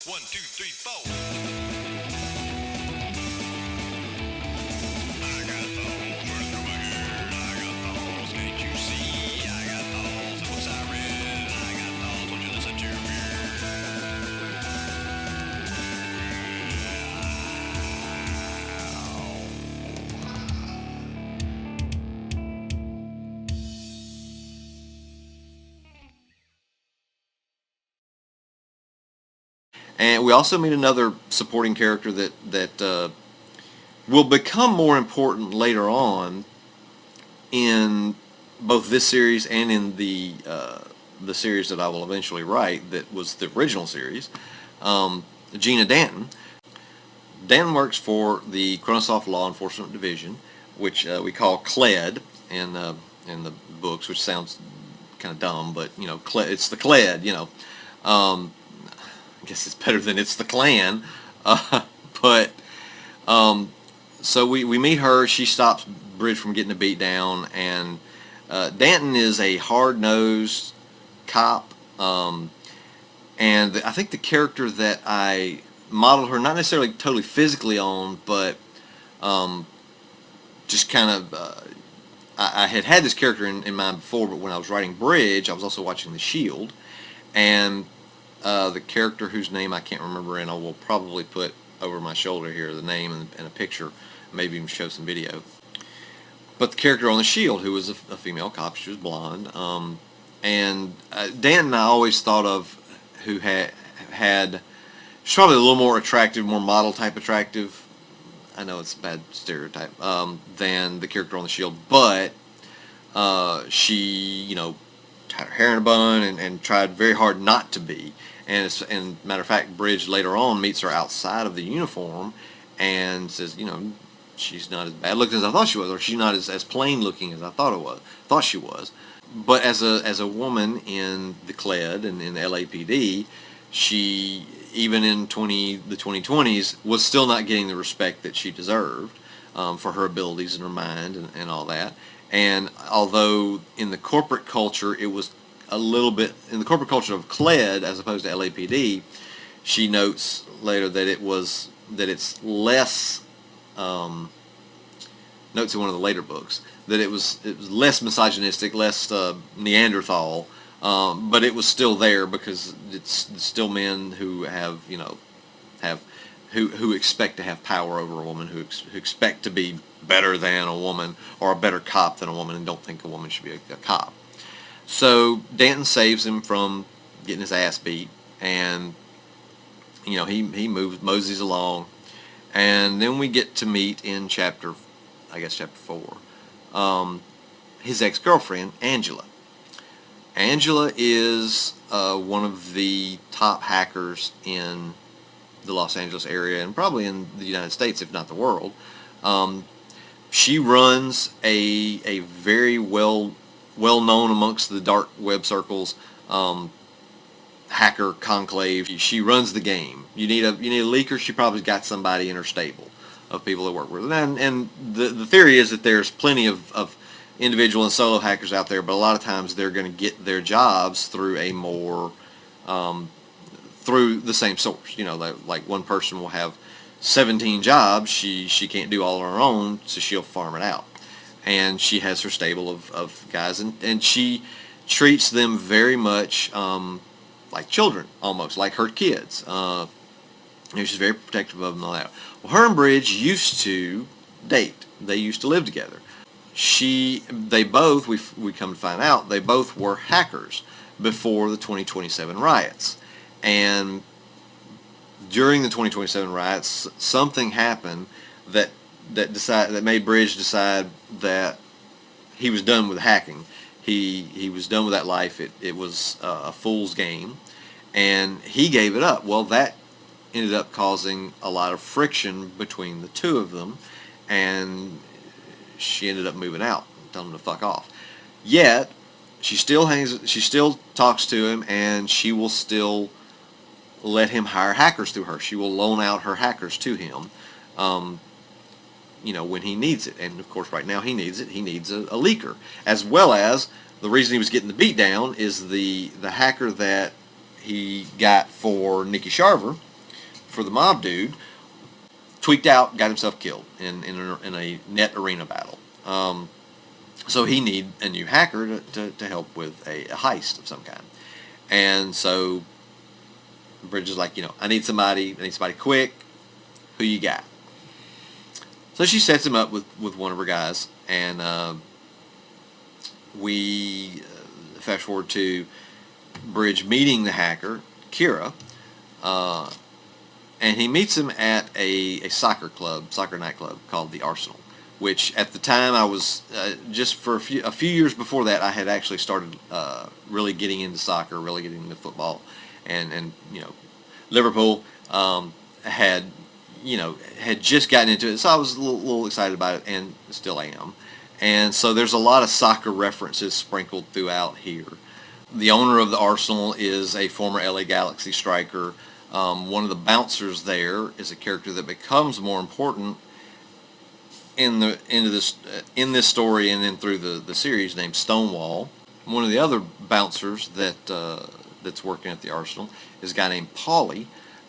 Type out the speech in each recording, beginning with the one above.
1, 2, 3, 4. I got thoughts running through my head. I got thoughts, can't you see? I got thoughts, the books I read. I got thoughts, won't you listen to me? And we also meet another supporting character that will become more important later on in both this series and in the series that I will eventually write. That was the original series. Gina Danton. Danton works for the Chronosoft Law Enforcement Division, which we call CLED in the books, which sounds kind of dumb, but it's the CLED. I guess it's better than it's the Klan. But so we meet her. She stops Bridge from getting a beat down, and Danton is a hard-nosed cop. And I think the character that I modeled her, not necessarily totally physically on, but just kind of, I had this character in mind before, but when I was writing Bridge, I was also watching The Shield, and the character whose name I can't remember, and I will probably put over my shoulder here the name and a picture, maybe even show some video. But the character on The Shield, who was a female cop, she was blonde, and Danton I always thought of, who had she's probably a little more attractive, more model type attractive. I know it's a bad stereotype, than the character on The Shield, but she, tied her hair in a bun and tried very hard not to be. And matter of fact, Bridge later on meets her outside of the uniform and says, she's not as bad looking as I thought she was, or she's not as plain looking as I thought she was. But as a woman in the CLED and in the LAPD, she, even in the 2020s, was still not getting the respect that she deserved for her abilities and her mind and all that. And although in the corporate culture it was a little bit, in the corporate culture of CLED as opposed to LAPD, she notes later that it's less, notes in one of the later books, that it was less misogynistic, less Neanderthal, but it was still there because it's still men who have who expect to have power over a woman, who expect to be better than a woman or a better cop than a woman, and don't think a woman should be a cop. So Danton saves him from getting his ass beat, and he moseys along, and then we get to meet in chapter 4, his ex-girlfriend Angela. Angela is one of the top hackers in the Los Angeles area, and probably in the United States, if not the world. She runs a very well known amongst the dark web circles hacker conclave. She runs the game. You need a leaker. She probably got somebody in her stable of people that work with her. And the theory is that there's plenty of individual and solo hackers out there, but a lot of times they're going to get their jobs through a more through the same source. Like one person will have 17 jobs. She can't do all on her own, so she'll farm it out. And she has her stable of guys, and she treats them very much like children, almost like her kids. She's very protective of them and all that. Well, her and Bridge used to date. They used to live together. They both, we come to find out, they both were hackers before the 2027 riots. And during the 2027 riots, something happened that made Bridge decide that he was done with hacking. He was done with that life. It was a fool's game, and he gave it up. Well, that ended up causing a lot of friction between the two of them, and she ended up moving out, telling him to fuck off. Yet she still talks to him, and she will still let him hire hackers through her. She will loan out her hackers to him, when he needs it. And of course, right now he needs it. He needs a leaker, as well as the reason he was getting the beat down is the hacker that he got for Nikki Sharver for the mob dude, tweaked out, got himself killed in a net arena battle. So he need a new hacker to help with a heist of some kind. And so Bridge is like, I need somebody quick. Who you got? So she sets him up with one of her guys, and we fast forward to Bridge meeting the hacker, Kira, and he meets him at a soccer nightclub called the Arsenal, which at the time I was, just for a few years before that, I had actually started really getting into soccer, really getting into football, and Liverpool had just gotten into it, so I was a little excited about it, and still am. And so there's a lot of soccer references sprinkled throughout here. The owner of the Arsenal is a former LA Galaxy striker. One of the bouncers there is a character that becomes more important in this story and then through the series, named Stonewall. One of the other bouncers that's working at the Arsenal is a guy named Paulie,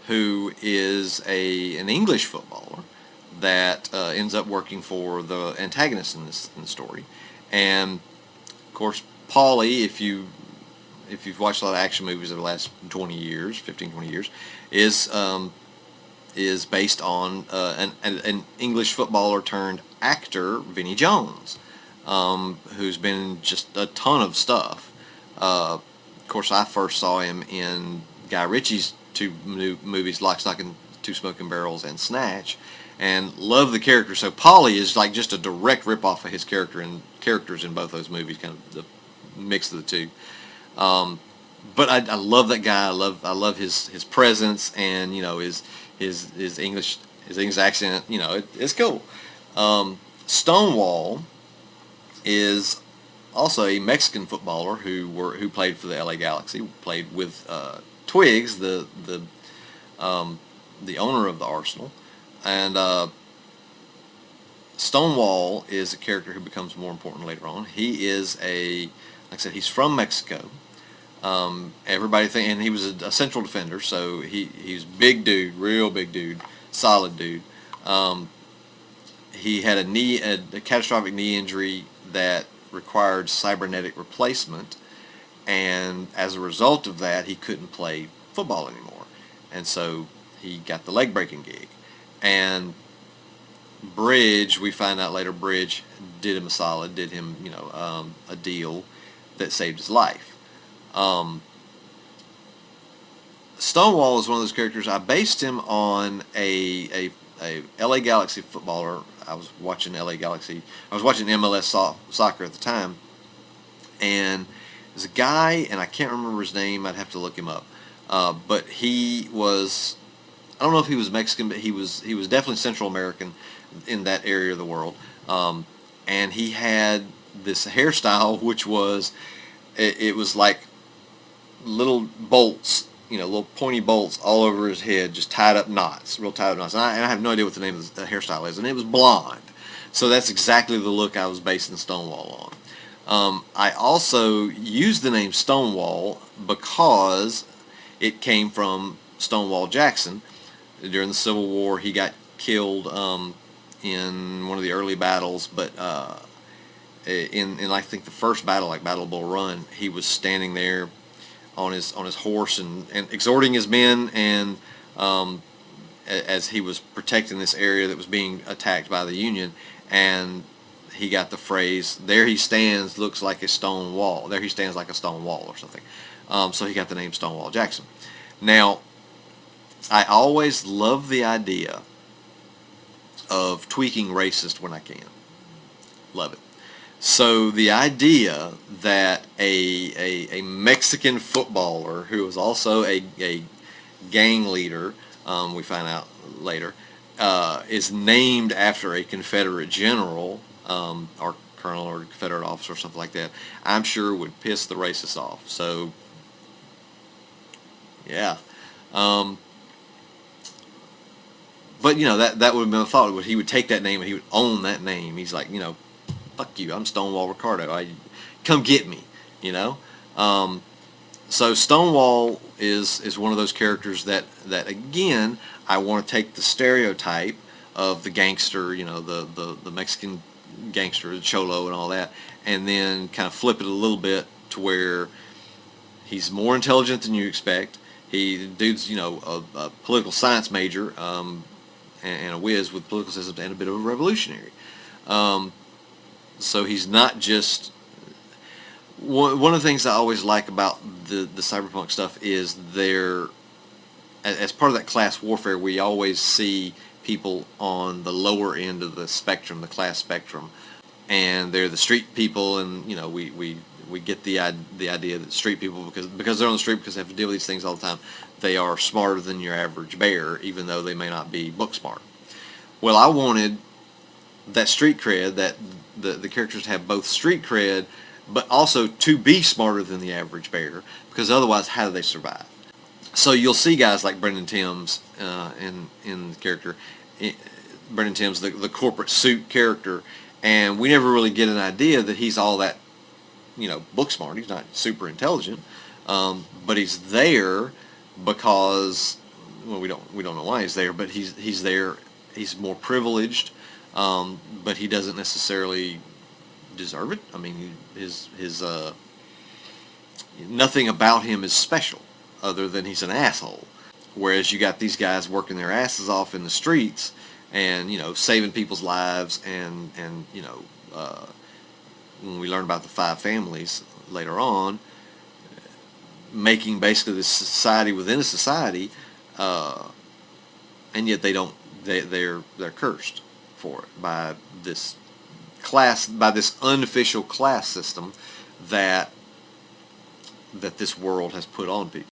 who is an English footballer that ends up working for the antagonist in the story. And of course, Paulie, if you've watched a lot of action movies over the last 15, 20 years, is based on an English footballer turned actor, Vinnie Jones, who's been in just a ton of stuff. Of course, I first saw him in Guy Ritchie's two new movies, Lock, Stock, and Two Smoking Barrels and Snatch, and love the character. So Paulie is like just a direct rip-off of his characters in both those movies, kind of the mix of the two. But I love that guy. I love his presence, and his English accent. It's cool. Stonewall is also a Mexican footballer who played for the LA Galaxy, played with Twiggs, the owner of the Arsenal, and Stonewall is a character who becomes more important later on. He is like I said, he's from Mexico. Everybody think, and he was a central defender, so he's big dude, real big dude, solid dude. He had a catastrophic knee injury that required cybernetic replacement, and as a result of that, he couldn't play football anymore, and so he got the leg breaking gig. And Bridge, we find out later, Bridge did him a solid, did him a deal that saved his life. Stonewall is one of those characters. I based him on a LA Galaxy footballer. I was watching MLS soccer at the time, and there's a guy, and I can't remember his name. I'd have to look him up. But he was, I don't know if he was Mexican, but he was definitely Central American in that area of the world. And he had this hairstyle, which was, it was like little bolts, little pointy bolts all over his head, just tied up knots, real tied up knots. And I have no idea what the name of the hairstyle is, and it was blonde. So that's exactly the look I was basing Stonewall on. I also used the name Stonewall because it came from Stonewall Jackson. During the Civil War, he got killed in one of the early battles, but in I think the first battle, like Battle of Bull Run, he was standing there on his horse and exhorting his men, and as he was protecting this area that was being attacked by the Union, and he got the phrase, "There he stands, looks like a stone wall. There he stands like a stone wall," or something. So he got the name Stonewall Jackson. Now, I always love the idea of tweaking racist when I can. Love it. So the idea that a Mexican footballer who was also a gang leader, we find out later, is named after a Confederate general, or colonel or Confederate officer or something like that, I'm sure would piss the racists off. So, yeah. But, that would have been a thought. He would take that name and he would own that name. He's like, fuck you, I'm Stonewall Ricardo. Come get me, So Stonewall is one of those characters that again, I want to take the stereotype of the gangster, the Mexican gangster, the cholo and all that, and then kind of flip it a little bit to where he's more intelligent than you expect. The dude's, a political science major, and a whiz with political systems and a bit of a revolutionary. So he's not just... One of the things I always like about the cyberpunk stuff is as part of that class warfare, we always see people on the lower end of the spectrum, the class spectrum, and they're the street people, and we get the idea that street people, because they're on the street, because they have to deal with these things all the time, they are smarter than your average bear, even though they may not be book smart. Well, I wanted that street cred, that the characters have both street cred, but also to be smarter than the average bear, because otherwise, how do they survive? So you'll see guys like Brendan Timms in the character, Brendan Timms, the corporate suit character, and we never really get an idea that he's all that, book smart. He's not super intelligent, but he's there because, well, we don't know why he's there, but he's there. He's more privileged, but he doesn't necessarily deserve it. I mean, his nothing about him is special, other than he's an asshole. Whereas you got these guys working their asses off in the streets, and saving people's lives, and when we learn about the 5 families later on, making basically this society within a society, and yet they're cursed for it by this unofficial class system that this world has put on people.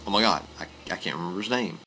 Oh my God, I can't remember his name.